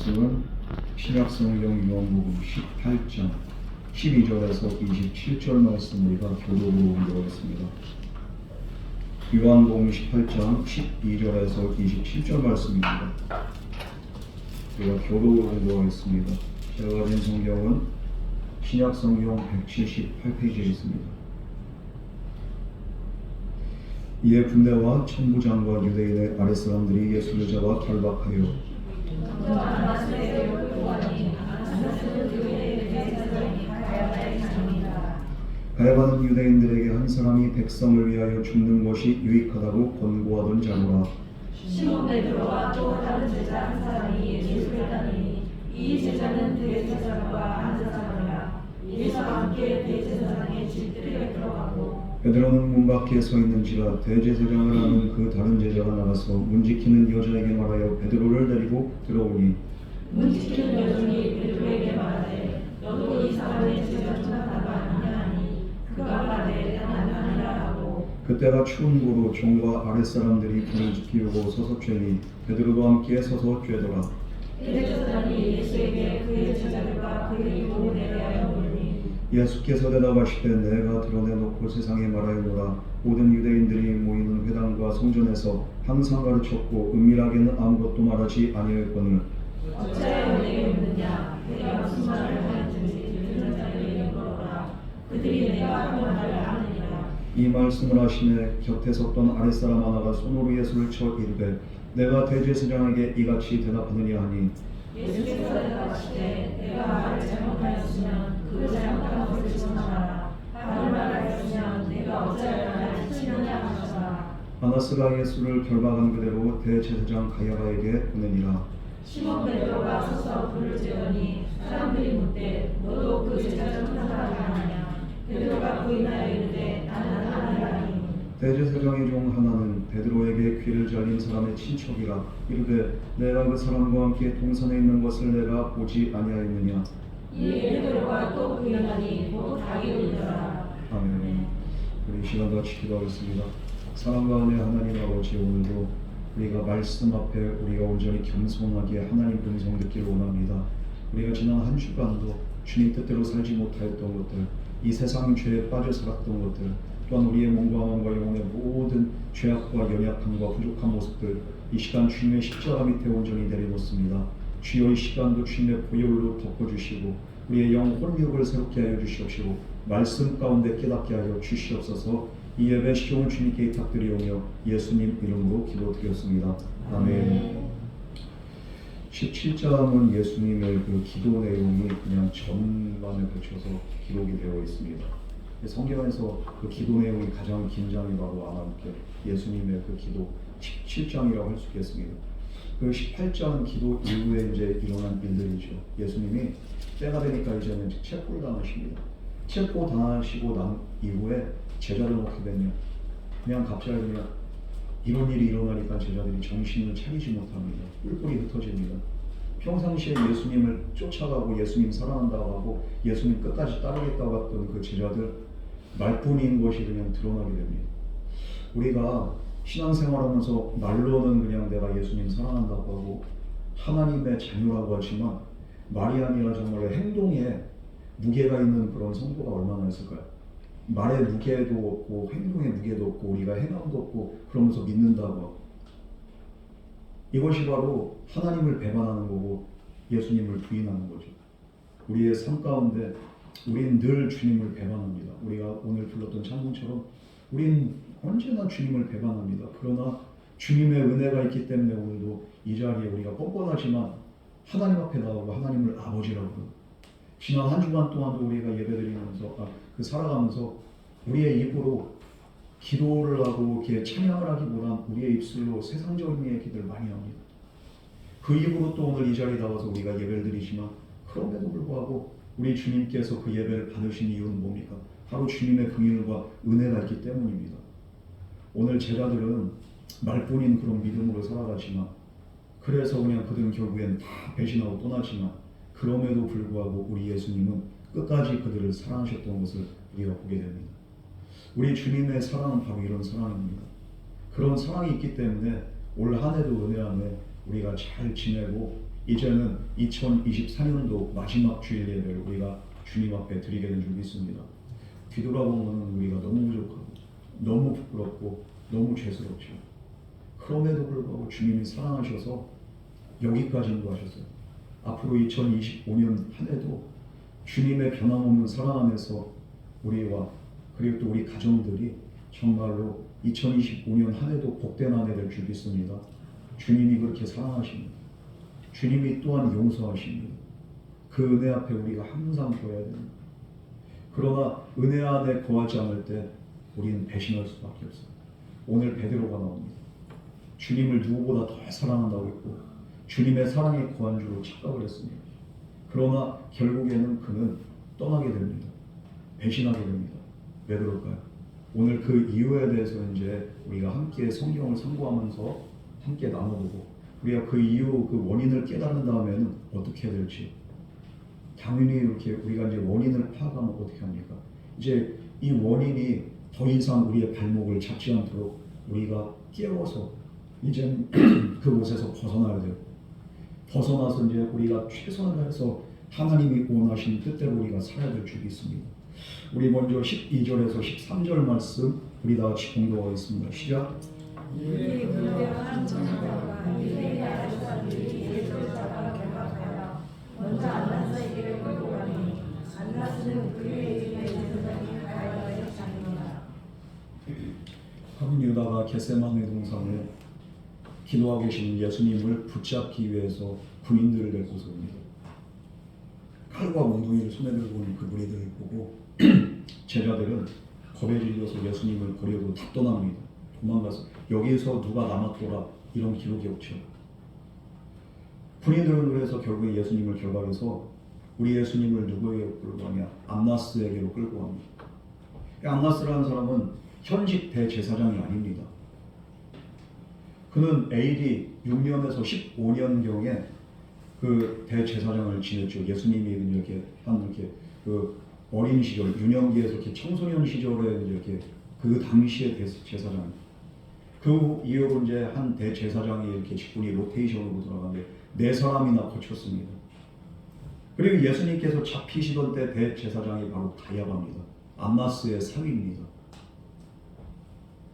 말씀은 신약성경 요한복음 18장 12절에서 27절 말씀 우리가 교독으로 공부하겠습니다. 요한복음 18장 12절에서 27절 말씀입니다. 우리가 교독으로 공부하겠습니다. 제가 가진 성경은 신약성경 178페이지에 있습니다. 이에 군대와 천부장과 유대인의 아랫사람들이 예수를 잡아 결박하여 가야바는 유대인들에게 한 사람이 백성을 위하여 죽는 것이 유익하다고 권고하던 자로라. 시몬 베드로와 또 다른 제자 한 사람이 예수를 따르니 이 제자는 대제사장과 안제사장이라. 예수와 함께 대제사장의 집들에 들어가고 베드로는 문 밖에 서 있는지라 대제사장을 하는 그 다른 제자가 나가서 문 지키는 여자에게 말하여 베드로를 데리고 들어오니 문 지키는 여종이 베드로에게 말하되 너도 이 사람의 제자 중 하나가 아니냐 하니 그가 말하되 나는 아니라 하고. 그때가 추운 고로 종과 아랫사람들이 불을 피우고 서서 쬐니 베드로도 함께 서서 쬐더라. 대제사장이 예수에게 그의 제자들과 그의 이름에 대하여 물으니 예수께서 대답하시되 내가 드러내놓고 세상에 말하였노라. 모든 유대인들이 모이는 회당과 성전에서 항상 가르쳤고 은밀하게는 아무것도 말하지 아니하였거늘 어찌하여 내게 묻느냐. 내가 무슨 말을 하였든지 듣는 자에게 물어라. 그들이 내가 한 말을 아느니라. 이 말씀을 하시매 곁에 섰던 아랫사람 하나가 손으로 예수를 쳐 이르되 내가 대제사장에게 이같이 대답하느냐 하니 예수께서 대답하시되 내가 말을 잘못하였으면 그 잘못한 것을 전하라. 바른 말을 하였으면 내가 어찌하여 나를 치느냐 하셨다. 아나스가 예수를 결박한 그대로 대제사장 가야바에게 보내니라. 시몬 베드로가 서서 불을 쬐더니 사람들이 묻되 너도 그 제자 중 하나가 아니냐. 베드로가 부인하여 이르되 나는 아니라 하니 대제사장의 종 하나는 베드로에게 귀를 잘린 사람의 친척이라. 이르되 내가 그 사람과 함께 동산에 있는 것을 내가 보지 아니하였느냐. 이에 베드로가 또 부인하니 곧 닭이 울더라. 아멘. 우리 이 시간 같이 기도하겠습니다. 사랑과 은혜 하나님 아버지, 오늘도 우리가 말씀 앞에 우리가 온전히 겸손하게 하나님 음성 듣기를 원합니다. 우리가 지난 한 주간도 주님 뜻대로 살지 못하였던 것들, 이 세상 죄에 빠져 살았던 것들, 또한 우리의 몸과 마음과 영혼의 모든 죄악과 연약함과 부족한 모습들, 이 시간 주님의 십자가 밑에 온전히 내려놓습니다. 주여 이 시간도 주님의 보혈로 덮어주시고 우리의 영 혼육을 새롭게 하여 주시옵시고 말씀 가운데 깨닫게 하여 주시옵소서. 이 예배 시종을 주님께 부탁드리오며 예수님 이름으로 기도드렸습니다. 아멘. 17장은 예수님의 그 기도 내용이 그냥 전반에 걸쳐서 기록이 되어 있습니다. 성경에서 그 기도 내용이 가장 긴 장이 바로 아마 예수님의 그 기도 17장이라고 할 수 있겠습니다. 그 18장은 기도 이후에 이제 일어난 일들이죠. 예수님이 때가 되니까 이제는 체포를 당하십니다. 체포 당하시고 난 이후에 제자들은 어떻게 됐냐? 그냥 갑자기 그냥 이런 일이 일어나니까 제자들이 정신을 차리지 못합니다. 뿔뿔이 흩어집니다. 평상시에 예수님을 쫓아가고 예수님 사랑한다고 하고 예수님 끝까지 따르겠다고 했던 그 제자들 말뿐인 것이 그냥 드러나게 됩니다. 우리가 신앙생활하면서 말로는 그냥 내가 예수님 사랑한다고 하고 하나님의 자녀라고 하지만 말이 아니라 정말로 행동에 무게가 있는 그런 성도가 얼마나 있을까요? 말의 무게도 없고 행동의 무게도 없고 우리가 행함도 없고 그러면서 믿는다고 하고 이것이 바로 하나님을 배반하는 거고 예수님을 부인하는 거죠. 우리의 삶 가운데 우린 늘 주님을 배반합니다. 우리가 오늘 불렀던 찬송처럼 우린 언제나 주님을 배반합니다. 그러나 주님의 은혜가 있기 때문에 오늘도 이 자리에 우리가 뻔뻔하지만 하나님 앞에 나오고 하나님을 아버지라고 부르고 지난 한 주간 동안도 우리가 예배드리면서 살아가면서 우리의 입으로 기도를 하고 이렇게 찬양을 하기보단 우리의 입술로 세상적인 얘기들 많이 합니다. 그 입으로 또 오늘 이 자리에 나와서 우리가 예배를 드리지만 그럼에도 불구하고 우리 주님께서 그 예배를 받으신 이유는 뭡니까? 바로 주님의 긍휼과 은혜가 있기 때문입니다. 오늘 제자들은 말뿐인 그런 믿음으로 살아가지만 그래서 그냥 그들은 결국엔 다 배신하고 떠나지만 그럼에도 불구하고 우리 예수님은 끝까지 그들을 사랑하셨던 것을 우리가 보게 됩니다. 우리 주님의 사랑은 바로 이런 사랑입니다. 그런 사랑이 있기 때문에 올 한 해도 은혜 안에 우리가 잘 지내고 이제는 2024년도 마지막 주일 예배를 우리가 주님 앞에 드리게 된 줄 믿습니다. 뒤돌아보면 우리가 너무 부족하고 너무 부끄럽고 너무 죄스럽죠. 그럼에도 불구하고 주님이 사랑하셔서 여기까지 인도하셨어요. 앞으로 2025년 한 해도 주님의 변함없는 사랑 안에서 우리와 그리고 또 우리 가정들이 정말로 2025년 한 해도 복된 한 해 될 줄 믿습니다. 주님이 그렇게 사랑하십니다. 주님이 또한 용서하십니다. 그 은혜 앞에 우리가 항상 서야 됩니다. 그러나 은혜 안에 거하지 않을 때 우리는 배신할 수밖에 없어요. 오늘 베드로가 나옵니다. 주님을 누구보다 더 사랑한다고 했고 주님의 사랑에 거한 줄로 착각을 했습니다. 그러나 결국에는 그는 떠나게 됩니다. 배신하게 됩니다. 왜 그럴까요? 오늘 그 이유에 대해서 이제 우리가 함께 성경을 상고하면서 함께 나눠보고 우리가 그 이유, 그 원인을 깨달은 다음에는 어떻게 해야 될지 당연히 이렇게 우리가 이제 원인을 파악하면 어떻게 합니까? 이제 이 원인이 더 이상 우리의 발목을 잡지 않도록 우리가 깨워서 이제 그곳에서 벗어나야 돼요. 벗어나서 이제 우리가 최선을 다해서 하나님이 원하신 뜻대로 우리가 살아야 될 줄 믿습니다. 우리 먼저 12절에서 13절 말씀 우리 다 같이 공독하겠습니다. 시작. 이 불대한 전자와 이들의 아주사들이 예수를 잡아 결박하여 먼저 안나스에게 끌고 가니 안나스는 그의 집에 제사장이 가야바의 장이니라. 하문 유다가 겟세마네 동산에 기도하고 계신 예수님을 붙잡기 위해서 군인들을 데리고서 옵니다. 칼과 몽둥이를 손에 들고 오는 그 무리들을 보고 제자들은 겁에 질려서 예수님을 버리고 다 떠납니다. 도망가서 여기에서 누가 남았더라 이런 기록이 없죠. 군인들은 그래서 결국에 예수님을 결박해서 우리 예수님을 누구에게 끌고 가냐? 안나스에게로 끌고 갑니다. 안나스라는 사람은 현직 대제사장이 아닙니다. 그는 AD 6년에서 15년경에 그 대제사장을 지냈죠. 예수님이 이렇게 그 어린 시절, 유년기에서 이렇게 청소년 시절에 이렇게 그 당시의 대제사장. 그 이후로 이제 한 대제사장이 이렇게 직분이 로테이션으로 들어가는데 4사람이나 거쳤습니다. 그리고 예수님께서 잡히시던 때 대제사장이 바로 가야바입니다. 안나스의 사위입니다.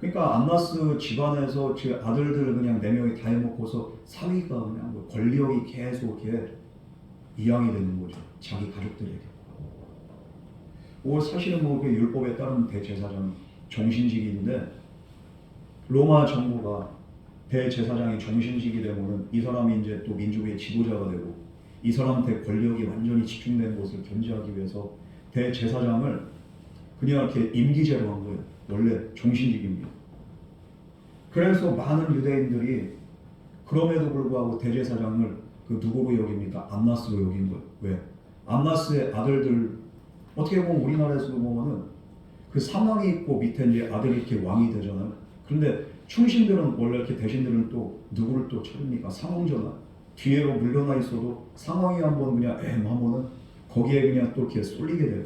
그러니까 안나스 집안에서 제 아들들 그냥 4명이 다 해먹고서 사위가 그냥 뭐 권력이 계속 이렇게 이양이 되는 거죠. 자기 가족들에게. 사실은 뭐 그 율법에 따른 대제사장 정신직인데 로마 정부가 대제사장이 정신직이 되면은 이 사람이 이제 또 민족의 지도자가 되고 이 사람한테 권력이 완전히 집중된 것을 견제하기 위해서 대제사장을 그냥 이렇게 임기제로 한 거예요. 원래 정신직입니다. 그래서 많은 유대인들이 그럼에도 불구하고 대제사장을 그 누구로 여깁니까? 안나스로 여긴 거예요. 왜? 안나스의 아들들 어떻게 보면 우리나라에서도 보면은 그 상왕이 있고 밑에 이제 아들이 이렇게 왕이 되잖아요. 그런데 충신들은 원래 이렇게 대신들은 또 누구를 또 쳐줍니까? 상왕전하. 뒤에로 물러나 있어도 상왕이 한번 그냥 하면은 거기에 그냥 또 이렇게 쏠리게 돼요.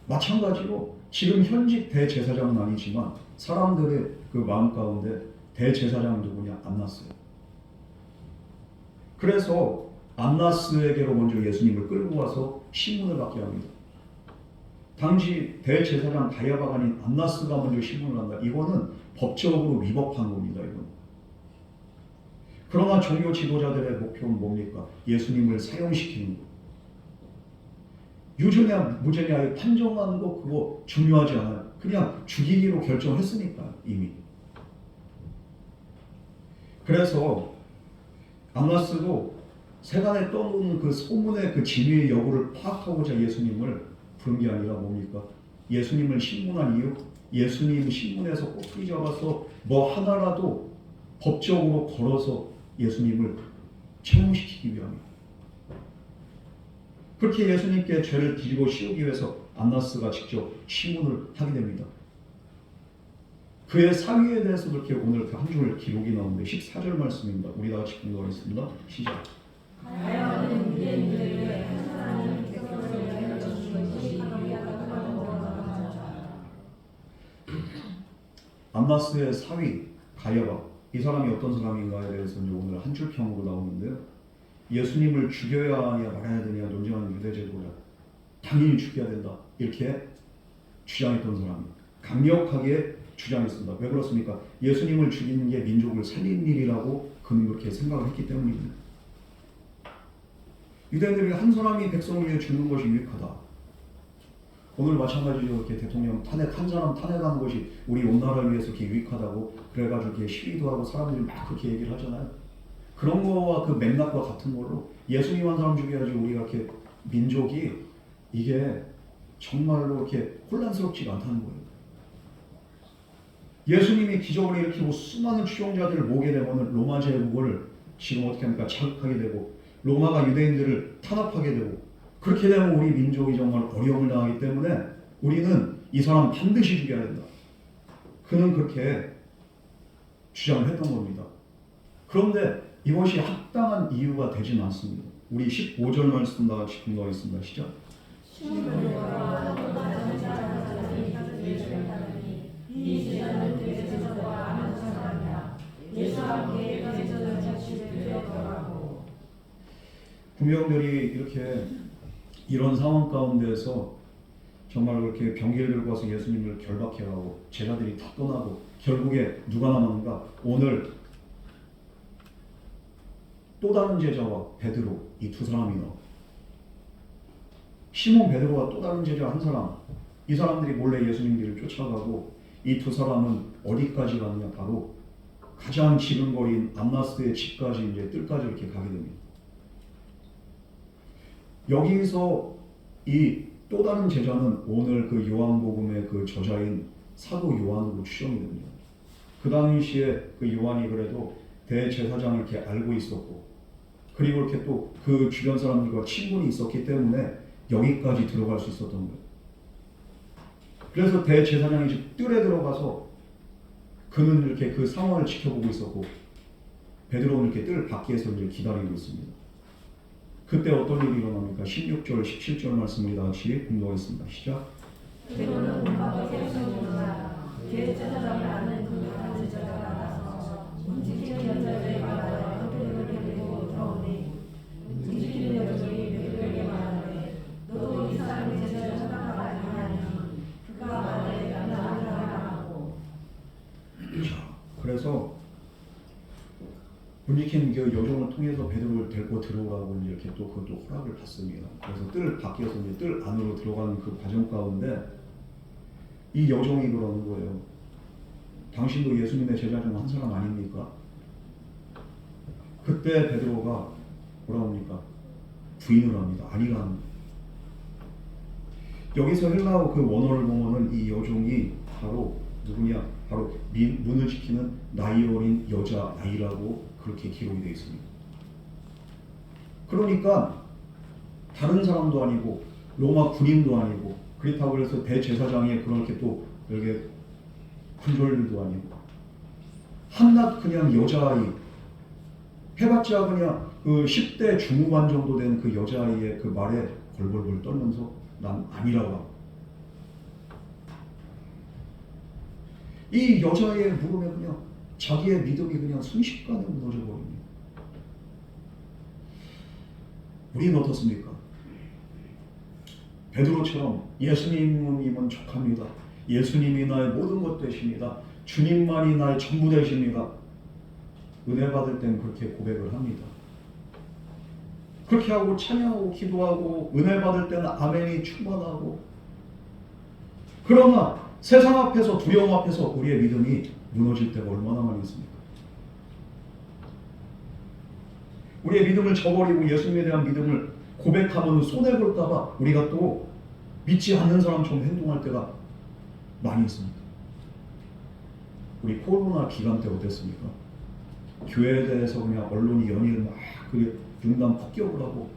마찬가지로 지금 현직 대제사장은 아니지만 사람들의 그 마음 가운데 대제사장은 누구냐? 안나스예요. 그래서 안나스에게로 먼저 예수님을 끌고 와서 신문을 받게 합니다. 당시 대제사장 가야바가 아닌 안나스가 먼저 신문을 한다. 이거는 법적으로 위법한 겁니다. 이건. 그러나 종교 지도자들의 목표는 뭡니까? 예수님을 사형시키는 거. 유죄냐 무죄냐 판정하는 거 그거 중요하지 않아요. 그냥 죽이기로 결정했으니까 이미. 그래서 안나스도 세간에 떠도는 그 소문의 그 진위의 여부를 파악하고자 예수님을 부른 게 아니라 뭡니까? 예수님을 신문한 이유? 예수님 신문에서 꼬투리 잡아서 뭐 하나라도 법적으로 걸어서 예수님을 채용시키기 위함입니다. 그렇게 예수님께 죄를 뒤집어 씌우기 위해서 안나스가 직접 신문을 하게 됩니다. 그의 사위에 대해서 그렇게 오늘 한 줄 기록이 나오는데 14절 말씀입니다. 우리 다 같이 공부하겠습니다. 시작. 가야바는 유대인들에게 한 사람이 객석을 내어주신 것이 가야바가 하는 거라. 안나스의 사위 가야바. 이 사람이 어떤 사람인가에 대해서 이제 오늘 한 줄 평으로 나오는데요. 예수님을 죽여야 하냐 말아야 되냐 논쟁하는 유대제도라 당연히 죽여야 된다 이렇게 주장했던 사람이 강력하게 주장했습니다. 왜 그렇습니까? 예수님을 죽이는 게 민족을 살린 일이라고 그는 그렇게 생각을 했기 때문입니다. 유대인들이 한 사람이 백성을 위해 죽는 것이 유익하다. 오늘 마찬가지로 이렇게 대통령 탄핵 한 사람 탄핵하는 것이 우리 온 나라를 위해서 이렇게 유익하다고 그래가지고 이렇게 시위도 하고 사람들이 막 그렇게 얘기를 하잖아요. 그런 거와 그 맥락과 같은 걸로 예수님 한 사람 죽여야지 우리가 이렇게 민족이 이게 정말로 이렇게 혼란스럽지가 않다는 거예요. 예수님이 기적을 일으키고 수많은 추종자들을 모으게 되면 로마 제국을 지금 어떻게 합니까? 자극하게 되고 로마가 유대인들을 탄압하게 되고 그렇게 되면 우리 민족이 정말 어려움을 당하기 때문에 우리는 이 사람 반드시 죽여야 된다. 그는 그렇게 주장을 했던 겁니다. 그런데 이것이 합당한 이유가 되지는 않습니다. 우리 15절 말씀 다 같이 공부하겠습니다. 시작. 이 제자는 대제사장과 아는 사람이야. 예수와 함께 대제사장의 집에 들어가고. 군병들이 이렇게 이런 상황 가운데서 정말 그렇게 병기를 들고 와서 예수님을 결박해가고 제자들이 다 떠나고 결국에 누가 남았는가? 오늘 또 다른 제자와 베드로 이 두 사람이 나와. 시몬 베드로와 또 다른 제자 한 사람. 이 사람들이 몰래 예수님 뒤를 쫓아가고 이 두 사람은 어디까지 가느냐? 바로 가장 지근거린 안나스의 집까지 이제 뜰까지 이렇게 가게 됩니다. 여기서 이 또 다른 제자는 오늘 그 요한복음의 그 저자인 사도 요한으로 추정이 됩니다. 그 당시에 그 요한이 그래도 대제사장을 이렇게 알고 있었고 그리고 이렇게 또 그 주변 사람들과 친분이 있었기 때문에 여기까지 들어갈 수 있었던 거예요. 그래서 대제사장이 집 뜰에 들어가서 그는 이렇게 그 상황을 지켜보고 있었고 베드로는 이렇게 뜰 밖에서 이제 기다리고 있습니다. 그때 어떤 일이 일어납니까? 16절, 17절 말씀을 다 같이 공부하겠습니다. 시작. 베드로는 문 밖에 서 있으나 대제사장이 아는 그 다른 제자가 나서 움직이는 여자에게 말하여 베드로를 데리고 들어오니 움직이는 여자들이 베드로에게 말하되 너도 이 사람의 제자를 하나가 아니하니 그가 말하되 나는 아니라고. 자, 그래서 분리킨 그 여종을 통해서 베드로를 데리고 들어오라고 이제 이렇게 또 그것도 허락을 받습니다. 그래서 뜰 밖에서 이제 뜰 안으로 들어가는 그 과정 가운데 이 여종이 그러는 거예요. 당신도 예수님의 제자 중 한 사람 아닙니까? 그때 베드로가 뭐라 합니까? 부인을 합니다. 아니라 합니다. 여기서 헬라어 그 원어를 보면은 이 여종이 바로 누구냐? 바로 문을 지키는 나이 어린 여자 아이라고 그렇게 기록이 되어 있습니다. 그러니까 다른 사람도 아니고 로마 군인도 아니고 그렇다고 해서 대제사장의 그렇게 또 이렇게 군졸들도 아니고 한낱 그냥 여자아이 해봤자 그냥 그 10대 중후반 정도 된 그 여자아이의 그 말에 벌벌벌 떨면서 난 아니라고 하고 이 여자의 물음에 그냥 자기의 믿음이 그냥 순식간에 무너져 버립니다. 우리는 어떻습니까? 베드로처럼 예수님은 족합니다. 예수님이 나의 모든 것 되십니다. 주님만이 나의 전부 되십니다. 은혜 받을 땐 그렇게 고백을 합니다. 그렇게 하고 찬양하고 기도하고 은혜 받을 때는 아멘이 충만하고 그러나 세상 앞에서 두려움 앞에서 우리의 믿음이 무너질 때가 얼마나 많이 있습니까? 우리의 믿음을 저버리고 예수님에 대한 믿음을 고백하면 손해볼까 봐 우리가 또 믿지 않는 사람처럼 행동할 때가 많이 있습니다. 우리 코로나 기간 때 어땠습니까? 교회에 대해서 그냥 언론이 연일 막 그 융단 폭격을 하고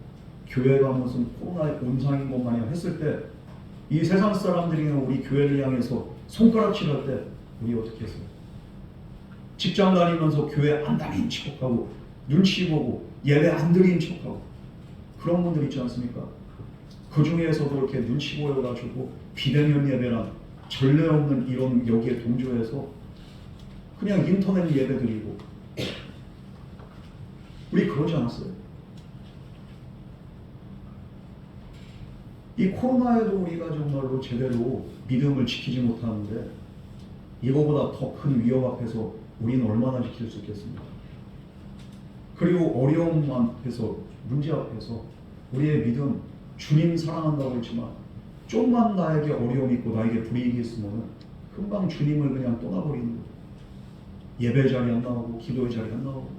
교회가 무슨 코로나의 온상인 것 마냥 했을 때 이 세상 사람들이 우리 교회를 향해서 손가락질할 때 우리 어떻게 했어요? 직장 다니면서 교회 안 다닌 척하고 눈치 보고 예배 안 드린 척하고 그런 분들 있지 않습니까? 그 중에서도 이렇게 눈치 보여가지고 비대면 예배나 전례 없는 이런 여기에 동조해서 그냥 인터넷 예배 드리고. 우리 그러지 않았어요? 이 코로나에도 우리가 정말로 제대로 믿음을 지키지 못하는데 이거보다 더 큰 위협 앞에서 우리는 얼마나 지킬 수 있겠습니까? 그리고 어려움 앞에서, 문제 앞에서 우리의 믿음, 주님 사랑한다고 했지만 좀만 나에게 어려움이 있고 나에게 불이익이 있으면 금방 주님을 그냥 떠나버리는 거예요. 예배 자리 안 나오고 기도의 자리 안 나오고.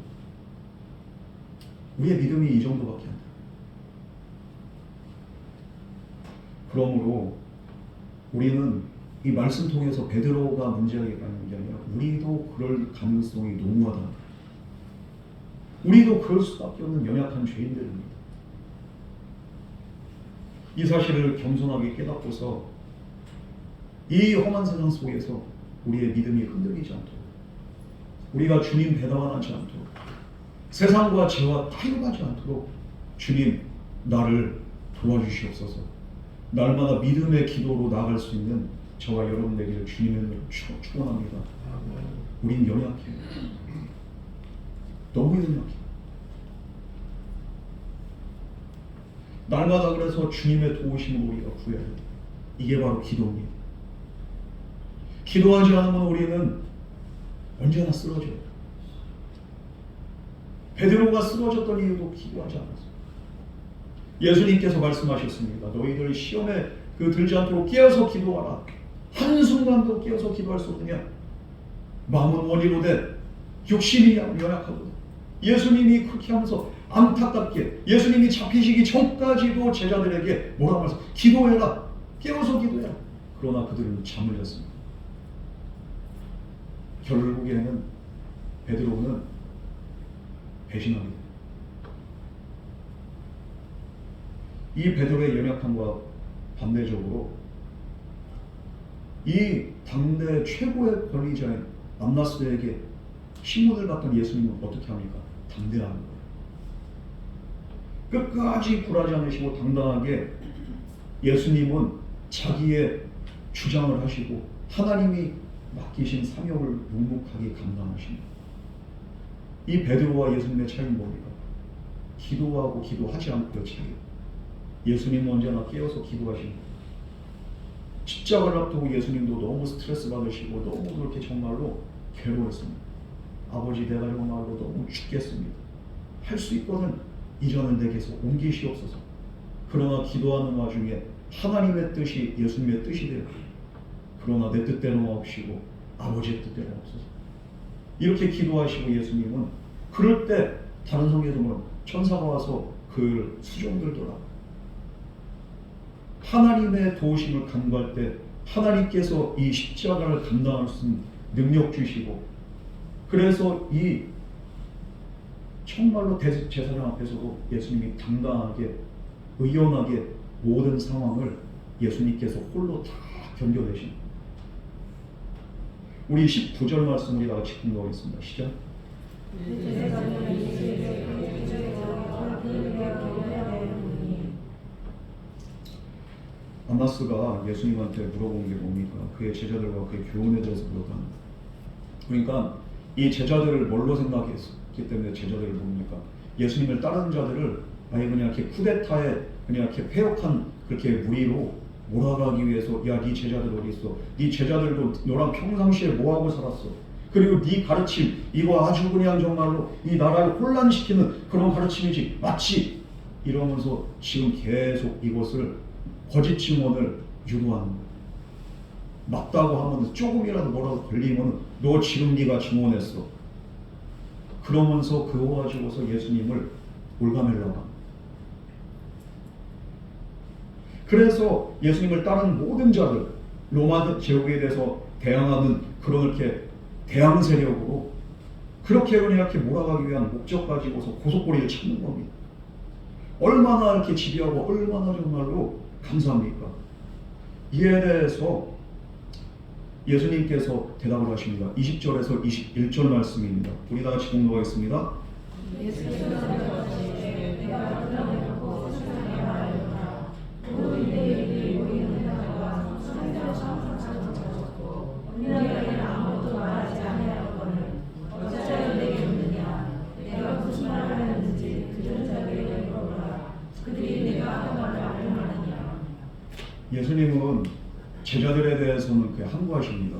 우리의 믿음이 이 정도밖에 안 돼요. 그러므로 우리는 이 말씀 통해서 베드로가 문제가 있다는 게 아니라 우리도 그럴 가능성이 너무하다. 우리도 그럴 수밖에 없는 연약한 죄인들입니다. 이 사실을 겸손하게 깨닫고서 이 험한 세상 속에서 우리의 믿음이 흔들리지 않도록, 우리가 주님 배반하지 않도록, 세상과 죄와 타협하지 않도록 주님 나를 도와주시옵소서. 날마다 믿음의 기도로 나아갈 수 있는 저와 여러분 되기를 주님의 이름으로 축원합니다. 우린 연약해요. 너무 연약해요. 날마다 그래서 주님의 도우심을 우리가 구해야 해요. 이게 바로 기도입니다. 기도하지 않으면 우리는 언제나 쓰러져요. 베드로가 쓰러졌던 이유도 기도하지 않았어요. 예수님께서 말씀하셨습니다. 너희들 시험에 들지 않도록 깨어서 기도하라. 한순간도 깨어서 기도할 수 없느냐? 마음은 원이로되 육신이 연약하거든. 예수님이 그렇게 하면서 안타깝게 예수님이 잡히시기 전까지도 제자들에게 뭐라고 말씀? 기도해라. 깨어서 기도해라. 그러나 그들은 잠을 잤습니다. 결국에는 베드로는 배신하게 됩니다. 이 베드로의 연약함과 반대적으로 이 당대 최고의 권위자인 안나스에게 신문을 받던 예수님은 어떻게 합니까? 담대한 거예요. 끝까지 굴하지 않으시고 당당하게 예수님은 자기의 주장을 하시고 하나님이 맡기신 사명을 묵묵하게 감당하십니다. 이 베드로와 예수님의 차이는 뭡니까? 기도하고 기도하지 않고의 차이. 예수님은 언제나 깨어서 기도하십니다. 십자가를 앞두고 예수님도 너무 스트레스 받으시고 너무 그렇게 정말로 괴로웠습니다. 아버지 내가 정말로 너무 죽겠습니다. 할 수 있거든 이전은 내게서 옮기시옵소서. 그러나 기도하는 와중에 하나님의 뜻이 예수님의 뜻이 되어 그러나 내 뜻대로 없이고 아버지의 뜻대로 없소서. 이렇게 기도하시고 예수님은 그럴 때 다른 성경에는 천사가 와서 그 수종들더라. 하나님의 도우심을 간구할 때 하나님께서 이 십자가를 감당할 수 있는 능력 주시고 그래서 이 정말로 제사장 앞에서도 예수님이 당당하게 의연하게 모든 상황을 예수님께서 홀로 다 견뎌내십니다. 우리 19절 말씀 우리 다 같이 공부하겠습니다. 시작. 안나스가 예수님한테 물어본 게 뭡니까? 그의 제자들과 그의 교훈에 대해서 물어봤습니다. 그러니까 이 제자들을 뭘로 생각했기 때문에 제자들을 뭡니까? 예수님을 따르는 자들을 아예 그냥 이렇게 쿠데타에 그냥 이렇게 폐역한 그렇게 무리로 몰아가기 위해서 야, 네 제자들 어디 있어? 네 제자들도 너랑 평상시에 뭐하고 살았어? 그리고 네 가르침 이거 아주 그냥 정말로 이 나라를 혼란시키는 그런 가르침이지 맞지? 이러면서 지금 계속 이것을 거짓 증언을 유도하는 거예요. 맞다고 하면 조금이라도 뭐라도 걸리면 너 지금 네가 증언했어. 그러면서 그거 가지고서 예수님을 올가매려고 합니다. 그래서 예수님을 따르는 모든 자들 로마 제국에 대해서 대항하는 그런 이렇게 대항 세력으로 그렇게 그냥 이렇게 몰아가기 위한 목적 가지고서 고속고리를 찾는 겁니다. 얼마나 이렇게 집요하고 얼마나 정말로 감사합니까? 이에 대해서 예수님께서 대답을 하십니다. 20절에서 21절 말씀입니다. 우리 다 같이 공부하겠습니다. 예수님은 제자들에 대해서는 그냥 함구하십니다.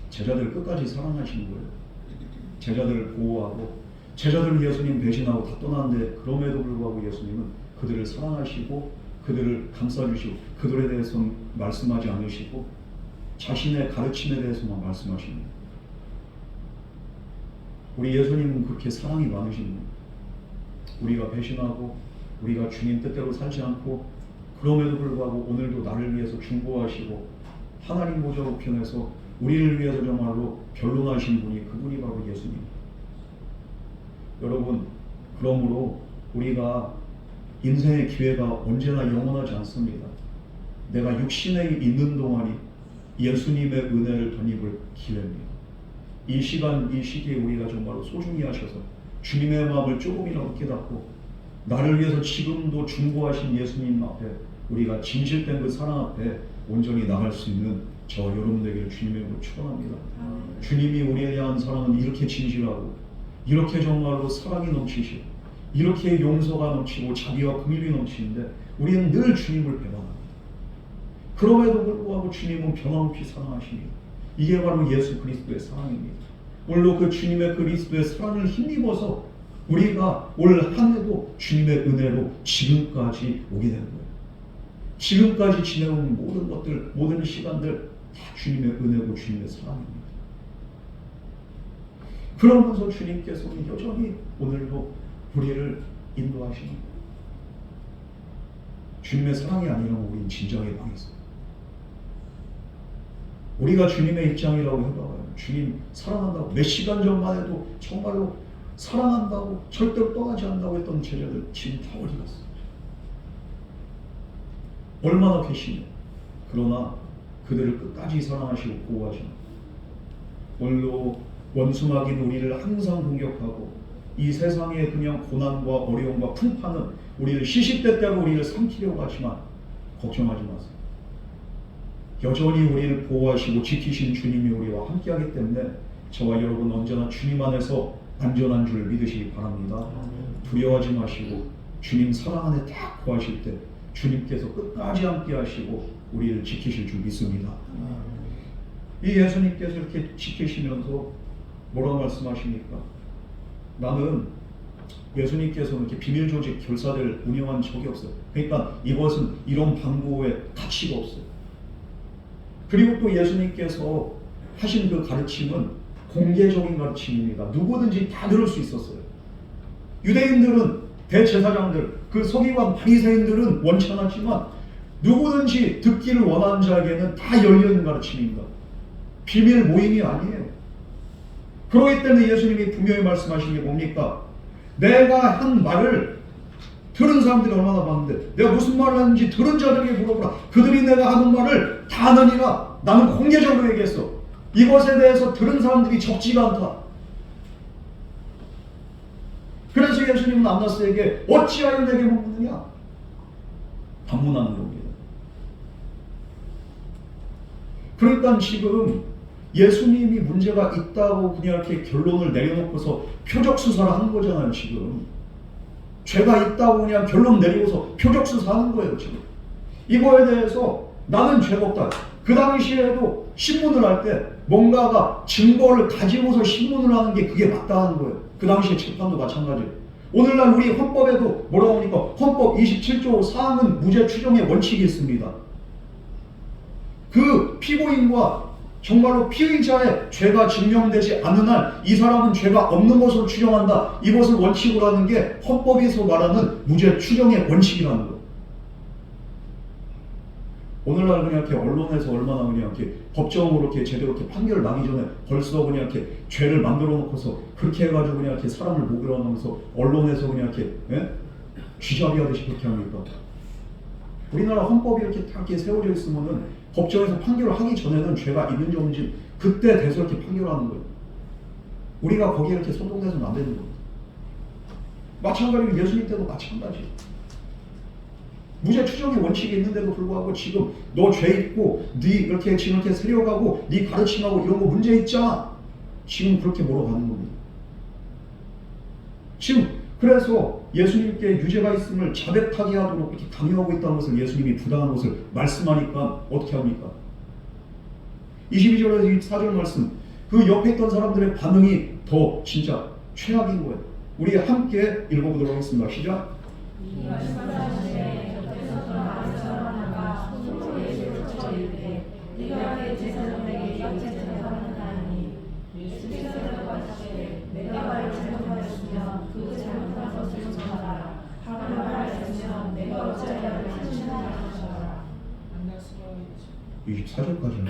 제자들을 끝까지 사랑하시는 거예요. 제자들을 보호하고, 제자들은 예수님 배신하고 다 떠났는데 그럼에도 불구하고 예수님은 그들을 사랑하시고 그들을 감싸주시고 그들에 대해서는 말씀하지 않으시고 자신의 가르침에 대해서만 말씀하십니다. 우리 예수님은 그렇게 사랑이 많으십니다. 우리가 배신하고 우리가 주님 뜻대로 살지 않고 그럼에도 불구하고 오늘도 나를 위해서 중보하시고 하나님 보좌 우편에서 우리를 위해서 정말로 변론하신 분이 그분이 바로 예수님. 여러분, 그러므로 우리가 인생의 기회가 언제나 영원하지 않습니다. 내가 육신에 있는 동안이 예수님의 은혜를 덧입을 기회입니다. 이 시간, 이 시기에 우리가 정말로 소중히 하셔서 주님의 마음을 조금이라도 깨닫고 나를 위해서 지금도 중보하신 예수님 앞에 우리가 진실된 그 사랑 앞에 온전히 나갈 수 있는 저 여러분들에게 주님의 이름으로 축원합니다. 주님이 우리에 대한 사랑은 이렇게 진실하고 이렇게 정말로 사랑이 넘치시고 이렇게 용서가 넘치고 자비와 긍휼이 넘치는데 우리는 늘 주님을 배반합니다. 그럼에도 불구하고 주님은 변함없이 사랑하십니다. 이게 바로 예수 그리스도의 사랑입니다. 오늘도 그 주님의 그리스도의 사랑을 힘입어서 우리가 올 한 해도 주님의 은혜로 지금까지 오게 된 거예요. 지금까지 지내온 모든 것들, 모든 시간들 다 주님의 은혜고 주님의 사랑입니다. 그러면서 주님께서는 여전히 오늘도 우리를 인도하십니다. 주님의 사랑이 아니라면 우리는 진정에 망했어요. 우리가 주님의 입장이라고 해봐요. 주님 사랑한다고 몇 시간 전만 해도 정말로 사랑한다고 절대로 떠나지 않는다고 했던 제자들 지금 다 어디 갔어요? 얼마나 계시냐. 그러나 그들을 끝까지 사랑하시고 보호하십니다. 오늘도 원수막인 우리를 항상 공격하고 이 세상의 그냥 고난과 어려움과 풍파는 우리를 시시때때로 우리를 삼키려고 하지만 걱정하지 마세요. 여전히 우리를 보호하시고 지키신 주님이 우리와 함께하기 때문에 저와 여러분 언제나 주님 안에서 안전한 줄 믿으시기 바랍니다. 두려워하지 마시고 주님 사랑 안에 딱 거하실 때 주님께서 끝까지 함께하시고 우리를 지키실 줄 믿습니다. 이 예수님께서 이렇게 지키시면서 뭐라고 말씀하십니까? 나는 예수님께서는 이렇게 비밀 조직 결사대를 운영한 적이 없어요. 그러니까 이것은 이런 방법에 가치가 없어요. 그리고 또 예수님께서 하신 그 가르침은 공개적인 가르침입니다. 누구든지 다 들을 수 있었어요. 유대인들은 대제사장들, 그 서기관 바리새인들은 원치 않았지만 누구든지 듣기를 원하는 자에게는 다 열려있는 가르침입니다. 비밀 모임이 아니에요. 그렇기 때문에 예수님이 분명히 말씀하신 게 뭡니까? 내가 한 말을 들은 사람들이 얼마나 많은데 내가 무슨 말을 하는지 들은 자들에게 물어보라. 그들이 내가 하는 말을 다 아느니라. 나는 공개적으로 얘기했어. 이것에 대해서 들은 사람들이 적지가 않다. 그래서 예수님은 안나스에게 어찌하여 내게 묻느냐? 반문하는 겁니다. 그러니까 지금 예수님이 문제가 있다고 그냥 이렇게 결론을 내려놓고서 표적 수사를 하는 거잖아요. 지금 죄가 있다고 그냥 결론 내리고서 표적 수사하는 거예요. 지금 이거에 대해서 나는 죄가 없다. 그 당시에도 신문을 할 때 뭔가가 증거를 가지고서 신문을 하는 게 그게 맞다는 거예요. 그 당시에 재판도 마찬가지예요. 오늘날 우리 헌법에도 뭐라고 하니까 헌법 27조 4항은 무죄 추정의 원칙이 있습니다. 그 피고인과 정말로 피의자의 죄가 증명되지 않는 한 이 사람은 죄가 없는 것으로 추정한다. 이것을 원칙으로 하는 게 헌법에서 말하는 무죄 추정의 원칙이라는 거예요. 오늘날 그냥 이렇게 언론에서 얼마나 그냥 이렇게 법정으로 이렇게 제대로 이렇게 판결을 나기 전에 벌써 그냥 이렇게 죄를 만들어 놓고서 그렇게 해가지고 그냥 이렇게 사람을 목으로 하면서 언론에서 그냥 이렇게 쥐잡이 하듯이 그렇게 합니까? 우리나라 헌법이 이렇게 딱 이렇게 세워져 있으면은 법정에서 판결을 하기 전에는 죄가 있는지 없는지 그때 돼서 이렇게 판결하는 거예요. 우리가 거기에 이렇게 선동돼서는 안 되는 거예요. 마찬가지로 예수님 때도 마찬가지예요. 무죄 추정의 원칙이 있는데도 불구하고 지금 너 죄 있고 네 이렇게 지금 이렇게 세려가고 네 가르침하고 이런 거 문제 있잖아. 지금 그렇게 몰아가는 겁니다. 지금 그래서 예수님께 유죄가 있음을 자백하게 하도록 이렇게 강요하고 있다는 것을 예수님이 부당한 것을 말씀하니까 어떻게 합니까? 22절에서 24절 말씀, 그 옆에 있던 사람들의 반응이 더 진짜 최악인 거예요. 우리 함께 읽어보도록 하겠습니다. 시작. 이 말씀하시되 곁에서 떠나 아래처럼 하나가 손으로 예수를 쳐 이르되 네가 대제사장에게 영제사장을 하나니 예수께서 대답하시되 내가 말을 잘못하였으면 그 잘못한 것을 전하라. 바로 말하였으면 내가 어찌하여 한심하게 하시라. 24절까지는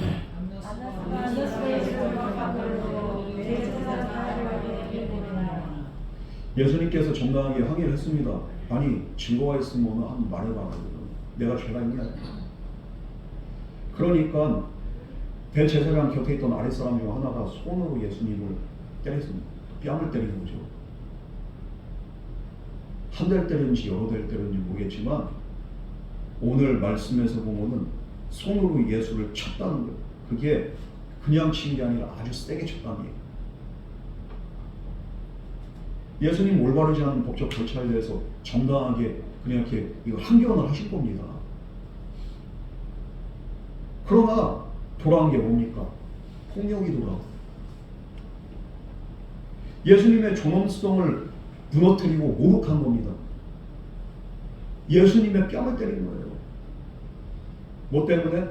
안나스가 예수를 밖으로 대제사장 하나님께 보내나니 예수님께서 정당하게 항의를 했습니다. 아니 증거가 있으면 한번 말해봐라. 내가 죄가 있냐? 그러니까 대제사장 곁에 있던 아랫사람 중 하나가 손으로 예수님을 때렸습니다. 뺨을 때리는 거죠. 한 대 때렸는지 여러 대 때렸는지 모르겠지만 오늘 말씀에서 보면은 손으로 예수를 쳤다는 거예요. 그게 그냥 친 게 아니라 아주 세게 쳤다는 얘기예요. 예수님 올바르지 않은 법적 절차에 대해서 정당하게 그냥 이렇게 이거 항변을 하실 겁니다. 그러나 돌아온 게 뭡니까? 폭력이 돌아오고 예수님의 존엄성을 무너뜨리고 모독한 겁니다. 예수님의 뺨을 때린 거예요. 뭐 때문에?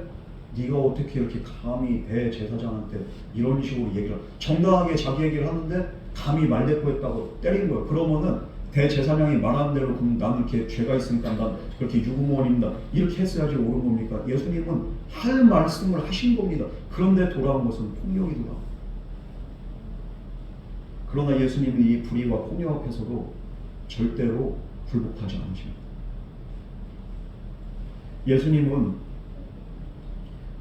네가 어떻게 이렇게 감히 대제사장한테 이런 식으로 얘기를 정당하게 자기 얘기를 하는데 감히 말대꾸했다고 때린 거예요. 그러면은 대제사장이 말하는 대로 그럼 나는 이렇게 죄가 있으니까 난 그렇게 유구무원입니다. 이렇게 했어야지 옳은 겁니까? 예수님은 할 말씀을 하신 겁니다. 그런데 돌아온 것은 폭력이 돌아온 거예요. 그러나 예수님은 이 불의와 폭력 앞에서도 절대로 굴복하지 않으십니다. 예수님은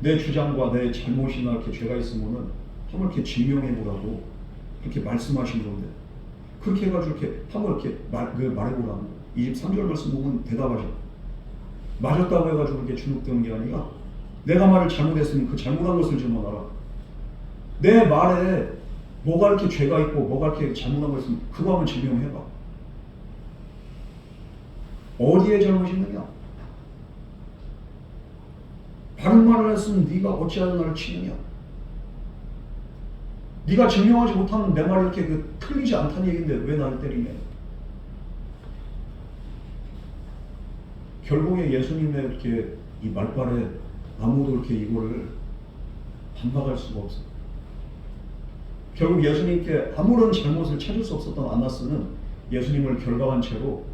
내 주장과 내 잘못이나 이렇게 죄가 있으면은 한번 이렇게 증명해보라고 그렇게 말씀하신 건데 그렇게 해가지고 이렇게 한번 이렇게 말해보라는 거예요. 23절 말씀 보면 대답하죠. 맞았다고 해가지고 이렇게 주눅드는 게 아니라 내가 말을 잘못했으면 그 잘못한 것을 증언하라. 내 말에 뭐가 이렇게 죄가 있고 뭐가 이렇게 잘못한 거 있으면 그거 한번 증명해봐. 어디에 잘못이 있느냐? 바른 말을 했으면 네가 어찌하여 나를 치느냐? 네가 증명하지 못하는 내 말이 이렇게 틀리지 않다는 얘기인데 왜 나를 때리냐? 결국에 예수님의 이렇게 이 말발에 아무도 이렇게 이거를 반박할 수가 없어요. 결국 예수님께 아무런 잘못을 찾을 수 없었던 안나스는 예수님을 결박한 채로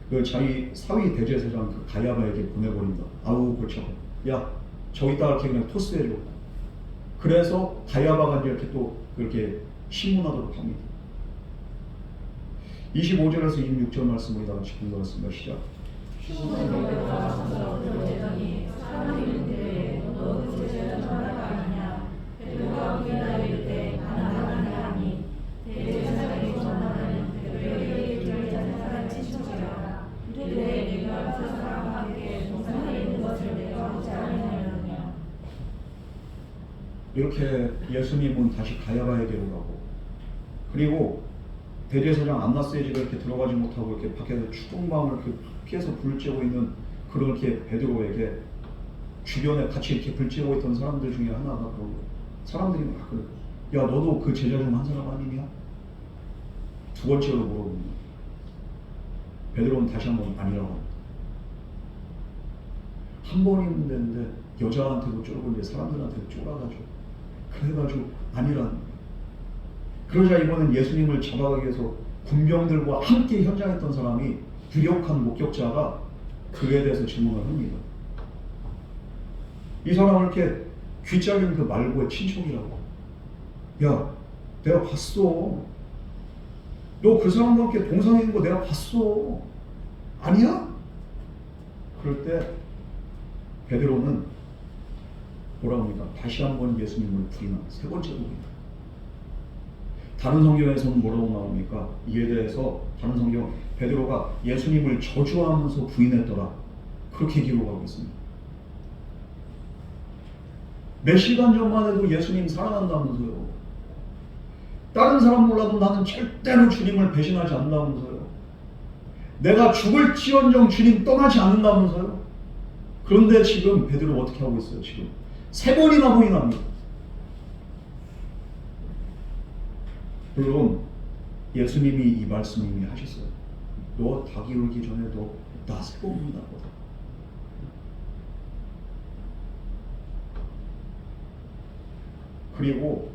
그 자기 사위 대제사장 그 가야바에게 보내버립니다. 아우 골쳐. 야 저기다가 이렇게 그냥 토스해줘. 그래서 가야바가 이렇게 또 그렇게 신문하도록 합니다. 25절에서 26절 말씀을 다 같이 공부하겠습니다. 시작. 이렇게 예수님은 다시 가야바에게로 가고 그리고 대제사장 안나스의 집에 이렇게 들어가지 못하고 이렇게 밖에서 추동방을 이렇게 피해서 불을 쬐고 있는 그렇게 베드로에게 주변에 같이 이렇게 불 쬐고 있던 사람들 중에 하나가 그러고 사람들이 막 그래. 야 너도 그 제자 중 한 사람 아니냐? 두 번째로 물어봅니다. 베드로는 다시 한번 아니라고 합니다. 한 번이면 되는데 여자한테도 쫄고 이제 사람들한테도 쫄아가지고 그래가지고 아니라는 거예요. 그러자 이번엔 예수님을 잡아가기 위해서 군병들과 함께 현장했던 사람이 유력한 목격자가 그에 대해서 질문을 합니다. 이 사람을 이렇게 귀 잘린 그 말고의 친척이라고. 야 내가 봤어. 너 그 사람과 함께 동상에 있는 거 내가 봤어. 아니야? 그럴 때 베드로는 뭐라고 합니까? 다시 한번 예수님을 부인한 세 번째 부인입니다. 다른 성경에서는 뭐라고 나옵니까? 이에 대해서 다른 성경 베드로가 예수님을 저주하면서 부인했더라. 그렇게 기록하고 있습니다. 몇 시간 전만 해도 예수님 사랑한다면서요. 다른 사람 몰라도 나는 절대로 주님을 배신하지 않는다면서요. 내가 죽을지언정 주님 떠나지 않는다면서요? 그런데 지금 베드로 어떻게 하고 있어요? 지금 3번이나 부인합니다. 물론 예수님이 이 말씀 이미 하셨어요. 너 닭이 울기 전에 너 나 3번 부인할 거다. 그리고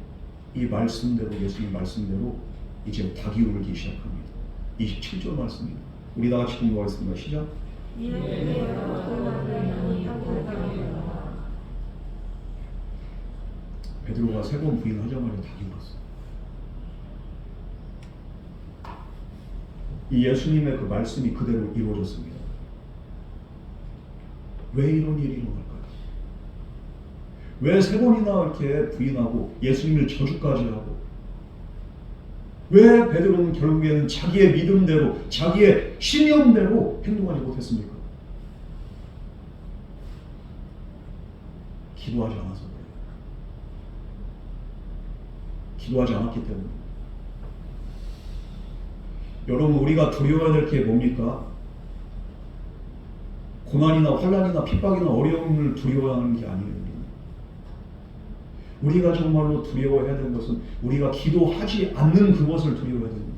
이 말씀대로, 예수님 말씀대로 이제 닭이 울기 시작합니다. 27절 말씀입니다. 우리 다 같이 공부하겠습니다. 시작. 베드로가 3번 부인하자마자 닭이 울었어요. 이 예수님의 그 말씀이 그대로 이루어졌습니다. 왜 이런 일이 일어날까요? 왜 3번이나 이렇게 부인하고 예수님을 저주까지 하고, 왜 베드로는 결국에는 자기의 믿음대로, 자기의 신념대로 행동하지 못했습니까? 기도하지 않아서 그래요. 기도하지 않았기 때문에. 여러분, 우리가 두려워해야 될 게 뭡니까? 고난이나 환난이나 핍박이나 어려움을 두려워하는 게 아니에요. 우리가 정말로 두려워해야 되는 것은 우리가 기도하지 않는 그것을 두려워해야 되는 거예요.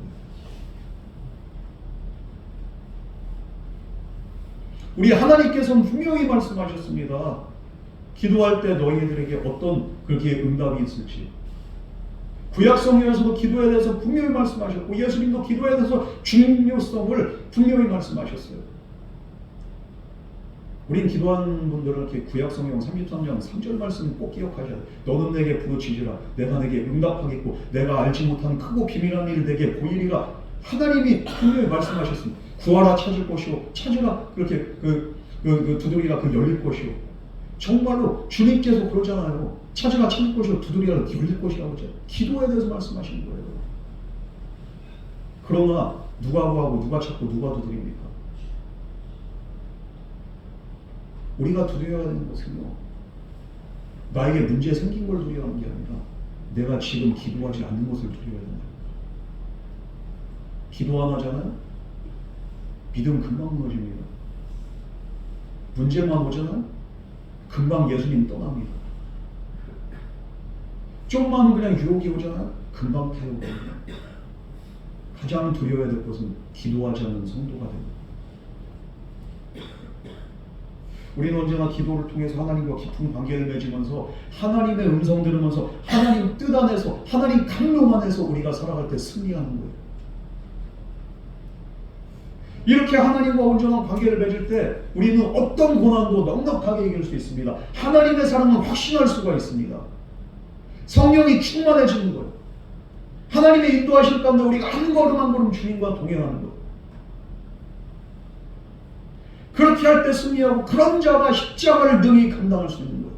우리 하나님께서는 분명히 말씀하셨습니다. 기도할 때 너희들에게 어떤 그렇게 응답이 있을지. 구약성경에서도 기도에 대해서 분명히 말씀하셨고, 예수님도 기도에 대해서 중요성을 분명히 말씀하셨어요. 우린 기도하는 분들은 이렇게 구약성경 33장 3절 말씀을 꼭 기억하셔야 돼요. 너는 내게 부르짖으라. 내가 내게 응답하겠고 내가 알지 못한 크고 비밀한 일을 내게 보이리라. 하나님이 분명히 말씀하셨습니다. 구하라 찾을 것이요, 찾으라 그렇게 두드리라 열릴 것이요. 정말로 주님께서 그러잖아요. 찾으라 찾을 것이요, 두드리라 열릴 것이라고 하죠. 기도에 대해서 말씀하시는 거예요. 그러나 누가 구하고 누가 찾고 누가 두드립니까? 우리가 두려워해야 하는 것은요, 나에게 문제 생긴 걸 두려워하는 게 아니라 내가 지금 기도하지 않는 것을 두려워해야 된다. 기도 안 하잖아요? 믿음 금방 무너집니다. 문제만 오잖아요? 금방 예수님 떠납니다. 좀만 그냥 유혹이 오잖아요? 금방 태우거든요. 가장 두려워해야 될 것은 기도하지 않는 성도가 됩니다. 우리는 언제나 기도를 통해서 하나님과 깊은 관계를 맺으면서 하나님의 음성 들으면서 하나님 뜻 안에서 하나님 강론 안에서 우리가 살아갈 때 승리하는 거예요. 이렇게 하나님과 온전한 관계를 맺을 때 우리는 어떤 고난도 넉넉하게 이길 수 있습니다. 하나님의 사랑은 확신할 수가 있습니다. 성령이 충만해지는 거예요. 하나님의 인도하실 가운데 우리가 한 걸음 한 걸음 주님과 동행하는 거예요. 그렇게 할 때 승리하고, 그런 자가 십자가를 능히 감당할 수 있는 거예요.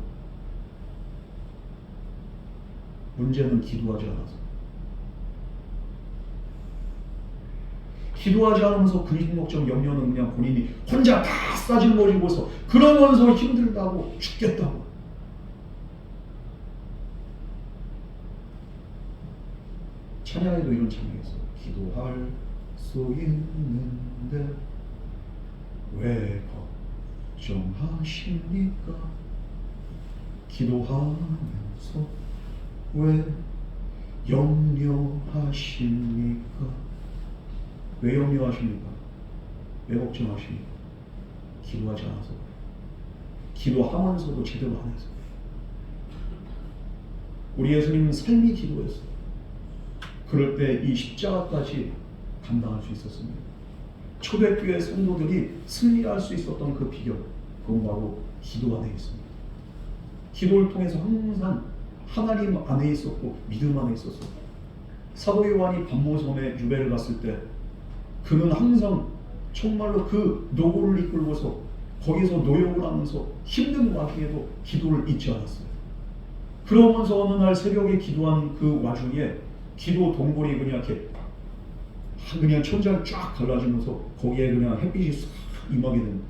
문제는 기도하지 않아서. 기도하지 않으면서 근심 걱정 염려는 그냥 본인이 혼자 다 싸질머지고서 그러면서 힘들다고 죽겠다고. 찬양에도 이런 찬양이 있어요. 기도할 수 있는데 왜 걱정하십니까? 기도하면서 왜 염려하십니까? 왜 염려하십니까? 왜 걱정하십니까? 기도하지 않아서 그래요. 기도하면서도 제대로 안 해서. 우리 예수님은 삶이 기도였어요. 그럴 때 이 십자가까지 감당할 수 있었습니다. 초대교회 성도들이 승리할 수 있었던 그 비결, 그건 바로 기도 안에 있습니다. 기도를 통해서 항상 하나님 안에 있었고 믿음 안에 있었어요. 사도 요한이 반모섬에 유배를 갔을 때 그는 항상 정말로 그 노고를 이끌고서 거기서 노역을 하면서 힘든 와중에도 기도를 잊지 않았어요. 그러면서 어느 날 새벽에 기도한 그 와중에 기도 동굴이 그냥 천장을 쫙 갈라지면서 거기에 그냥 햇빛이 싹 임하게 되는,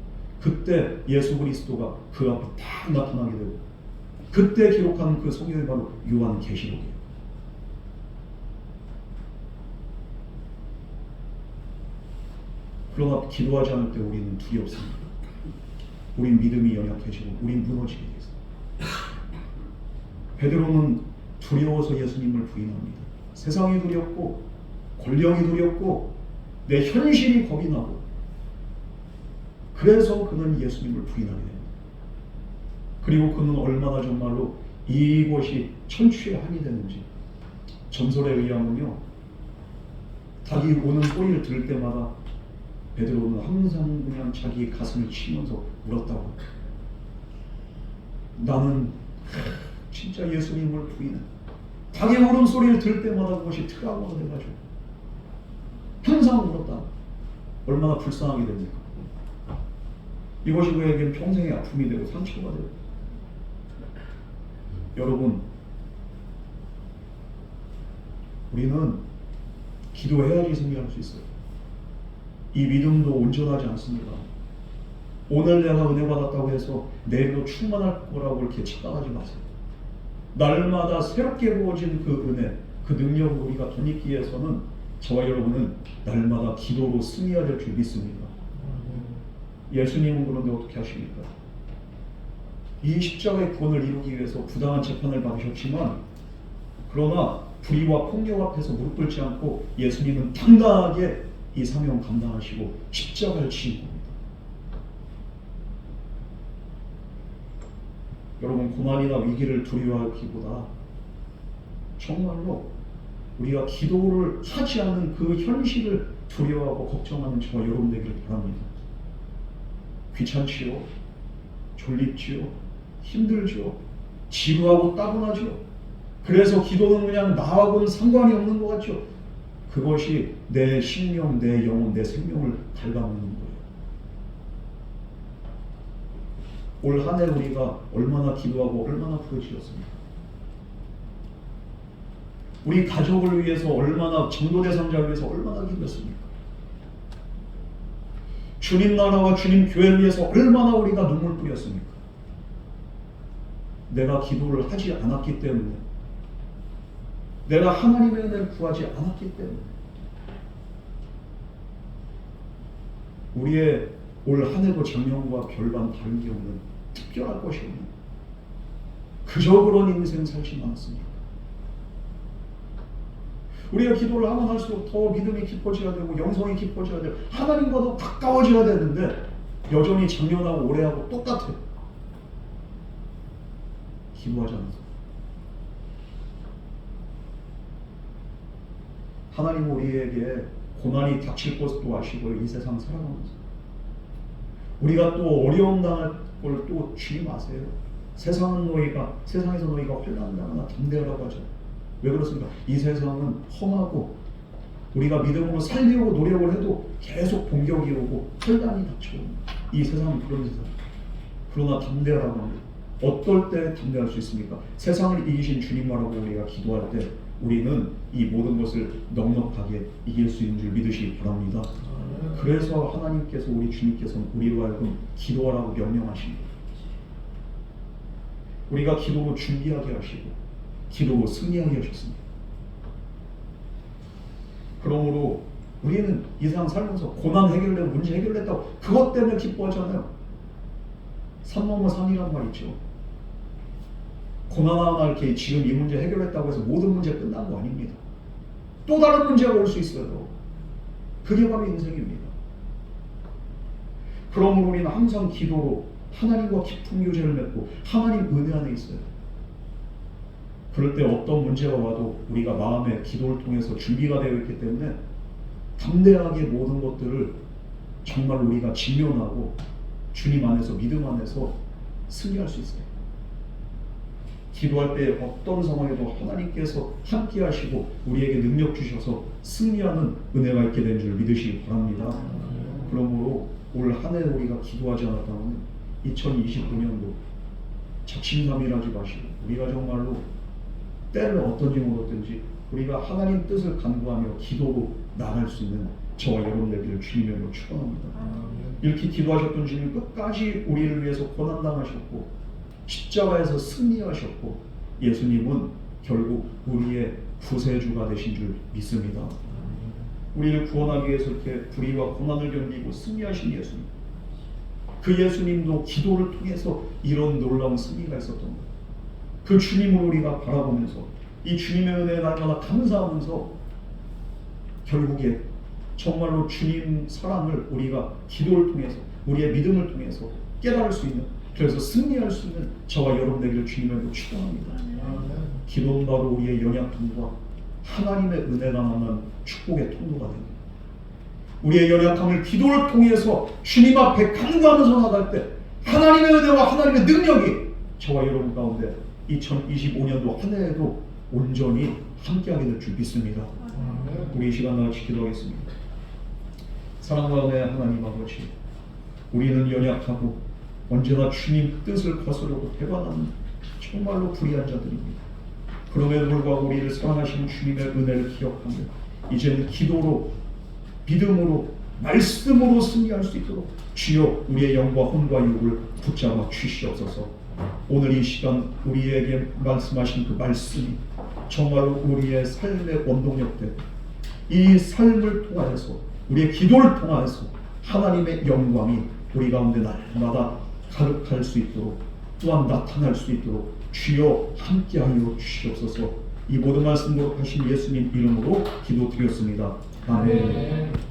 그때 예수 그리스도가 그 앞에 딱 나타나게 되고, 그때 기록한 그 성경이 바로 요한계시록이에요. 그러나 기도하지 않을 때 우리는 두렵습니다. 우린 믿음이 연약해지고 우린 무너지게 됐어요. 베드로는 두려워서 예수님을 부인합니다. 세상이 두렵고 권력이 두렵고 내 현실이 겁이 나고, 그래서 그는 예수님을 부인하게 됩니다. 그리고 그는 얼마나 정말로 이것이 천추의 한이 되는지, 전설에 의하면요, 닭이 오는 소리를 들을 때마다 베드로는 항상 그냥 자기 가슴을 치면서 울었다고 합니다. 나는 진짜 예수님을 부인해. 닭의 울음소리를 들을 때마다 그것이 트라우마가 돼가지고 항상 울었다. 얼마나 불쌍하게 됩니까? 이것이 그에겐 평생의 아픔이 되고 상처가 되고. 여러분, 우리는 기도해야지 승리할 수 있어요. 이 믿음도 온전하지 않습니다. 오늘 내가 은혜 받았다고 해서 내일도 충만할 거라고 이렇게 착각하지 마세요. 날마다 새롭게 부어진 그 은혜, 그 능력을 우리가 덧입기 위해서는 저와 여러분은 날마다 기도로 승리해야 될 줄 믿습니다. 예수님은 그런데 어떻게 하십니까? 이 십자가의 구원을 이루기 위해서 부당한 재판을 받으셨지만, 그러나 불의와 폭력 앞에서 무릎 꿇지 않고 예수님은 당당하게 이 사명 감당하시고 십자가를 지신 겁니다. 여러분, 고난이나 위기를 두려워하기보다 정말로 우리가 기도를 하지 않는 그 현실을 두려워하고 걱정하는 저와 여러분 되기를 바랍니다. 귀찮지요? 졸립지요? 힘들지요? 지루하고 따분하지요? 그래서 기도는 그냥 나하고는 상관이 없는 것 같죠? 그것이 내 심령, 내 영혼, 내 생명을 갉아먹는 거예요. 올 한 해 우리가 얼마나 기도하고 얼마나 부르짖었습니까? 우리 가족을 위해서 얼마나, 전도 대상자를 위해서 얼마나 기도했습니까? 주님 나라와 주님 교회를 위해서 얼마나 우리가 눈물 뿌렸습니까? 내가 기도를 하지 않았기 때문에, 내가 하나님의 은혜를 구하지 않았기 때문에 우리의 올 한 해도 작년과 별반 다른 게 없는, 특별할 것이 없는, 그저 그런 인생 살지 않았습니까? 우리가 기도를 하면 할수록 더 믿음이 깊어져야 되고 영성이 깊어져야 되고 하나님과 더 가까워져야 되는데 여전히 작년하고 올해하고 똑같아요. 기도하지 않아서. 하나님은 우리에게 고난이 닥칠 것도 아시고 이 세상 살아가면서 우리가 또 어려움 당할 걸 또 주의 마세요. 세상에서 너희가 환난 당하나 담대하라고 하죠. 왜 그렇습니까? 이 세상은 험하고 우리가 믿음으로 살려고 노력을 해도 계속 공격이 오고 환난이 닥쳐옵니다. 이 세상은 그런 세상. 그러나 담대하라고 합니다. 어떨 때 담대할 수 있습니까? 세상을 이기신 주님만으로 우리가 기도할 때 우리는 이 모든 것을 넉넉하게 이길 수 있는 줄 믿으시기 바랍니다. 그래서 하나님께서, 우리 주님께서는 우리로 하여금 기도하라고 명령하십니다. 우리가 기도로 준비하게 하시고 기도로 승리하게 하셨습니다. 그러므로 우리는 이 세상 살면서 고난 해결되고 문제 해결됐다고 그것 때문에 기뻐하잖아요. 산 넘어 산이란 말 있죠. 고난 하나 이렇게 지금 이 문제 해결했다고 해서 모든 문제 끝난 거 아닙니다. 또 다른 문제가 올 수 있어요. 그게 바로 인생입니다. 그러므로 우리는 항상 기도로 하나님과 깊은 교제를 맺고 하나님 은혜 안에 있어요. 그럴 때 어떤 문제가 와도 우리가 마음의 기도를 통해서 준비가 되어 있기 때문에 담대하게 모든 것들을 정말 우리가 직면하고 주님 안에서, 믿음 안에서 승리할 수 있어요. 기도할 때 어떤 상황에도 하나님께서 함께 하시고 우리에게 능력 주셔서 승리하는 은혜가 있게 된 줄 믿으시기 바랍니다. 그러므로 올 한 해 우리가 기도하지 않았다면 2029년도 작심삼일하지 마시고 우리가 정말로 때를 어떤 힘으로든지 우리가 하나님 뜻을 간구하며 기도로 나갈 수 있는 저와 여러분 되기를 주님의 이름으로 축원합니다. 이렇게 기도하셨던 주님 끝까지 우리를 위해서 고난당하셨고 십자가에서 승리하셨고 예수님은 결국 우리의 구세주가 되신 줄 믿습니다. 우리를 구원하기 위해서 이렇게 불의와 고난을 견디고 승리하신 예수님, 그 예수님도 기도를 통해서 이런 놀라운 승리가 있었던 거예요. 그 주님을 우리가 바라보면서 이 주님의 은혜에 날마다 감사하면서 결국에 정말로 주님 사랑을 우리가 기도를 통해서 우리의 믿음을 통해서 깨달을 수 있는, 그래서 승리할 수 있는 저와 여러분 되기를 주님으로 축원합니다. 기도는 바로 우리의 연약함과 하나님의 은혜가 만난 축복의 통로가 됩니다. 우리의 연약함을 기도를 통해서 주님 앞에 간구하면서 나갈 때 하나님의 은혜와 하나님의 능력이 저와 여러분 가운데 2025년도 한 해에도 온전히 함께하게 될 줄 믿습니다. 우리 이 시간 다 같이 기도하겠습니다. 사랑과 은혜의 하나님 아버지, 우리는 연약하고 언제나 주님 뜻을 거스르고 배반하는 정말로 불의한 자들입니다. 그럼에도 불구하고 우리를 사랑하시는 주님의 은혜를 기억하며 이제는 기도로, 믿음으로, 말씀으로 승리할 수 있도록 주여 우리의 영과 혼과 육을 붙잡아 주시옵소서. 오늘 이 시간 우리에게 말씀하신 그 말씀이 정말로 우리의 삶의 원동력 되고 이 삶을 통하여서 우리의 기도를 통하여서 하나님의 영광이 우리 가운데 날마다 가득할 수 있도록 또한 나타날 수 있도록 주여 함께하여 주시옵소서. 이 모든 말씀으로 하신 예수님 이름으로 기도드렸습니다. 아멘.